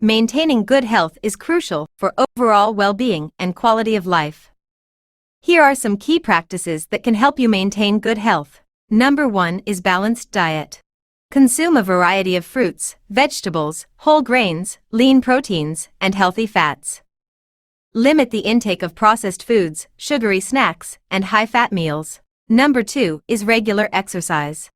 Maintaining good health is crucial for overall well-being and quality of life. Here are some key practices that can help you maintain good health. Number 1 is balanced diet. Consume a variety of fruits, vegetables, whole grains, lean proteins, and healthy fats. Limit the intake of processed foods, sugary snacks, and high-fat meals. Number 2 is regular exercise.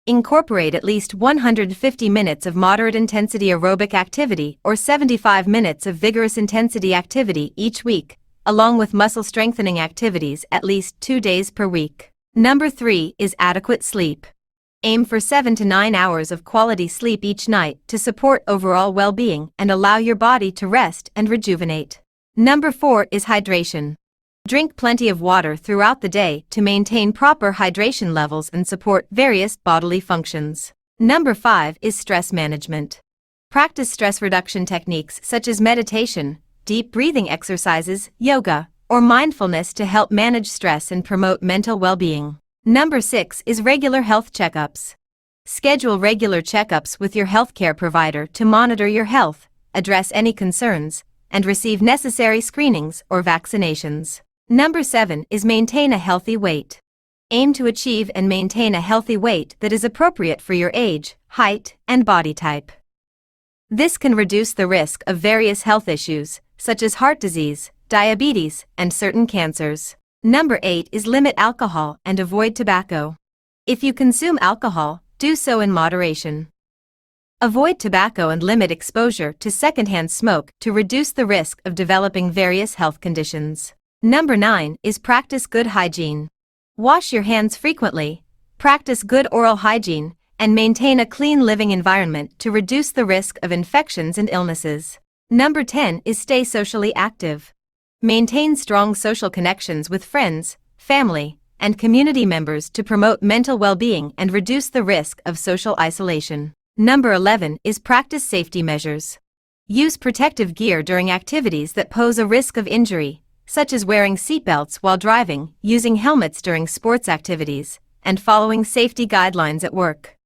Incorporate at least 150 minutes of moderate-intensity aerobic activity or 75 minutes of vigorous-intensity activity each week, along with muscle-strengthening activities at least 2 days per week. Number 3 is adequate sleep. Aim for 7 to 9 hours of quality sleep each night to support overall well-being and allow your body to rest and rejuvenate. Number 4 is hydration. Drink plenty of water throughout the day to maintain proper hydration levels and support various bodily functions. Number 5 is stress management. Practice stress reduction techniques such as meditation, deep breathing exercises, yoga, or mindfulness to help manage stress and promote mental well-being. Number 6 is regular health checkups. Schedule regular checkups with your healthcare provider to monitor your health, address any concerns, and receive necessary screenings or vaccinations. Number 7 is maintain a healthy weight. Aim to achieve and maintain a healthy weight that is appropriate for your age, height, and body type. This can reduce the risk of various health issues, such as heart disease, diabetes, and certain cancers. Number 8 is limit alcohol and avoid tobacco. If you consume alcohol, do so in moderation. Avoid tobacco and limit exposure to secondhand smoke to reduce the risk of developing various health conditions. Number 9 is practice good hygiene. Wash your hands frequently, practice good oral hygiene, and maintain a clean living environment to reduce the risk of infections and illnesses. Number 10 is stay socially active. Maintain strong social connections with friends, family, and community members to promote mental well-being and reduce the risk of social isolation. Number 11 is practice safety measures. Use protective gear during activities that pose a risk of injury, such as wearing seatbelts while driving, using helmets during sports activities, and following safety guidelines at work.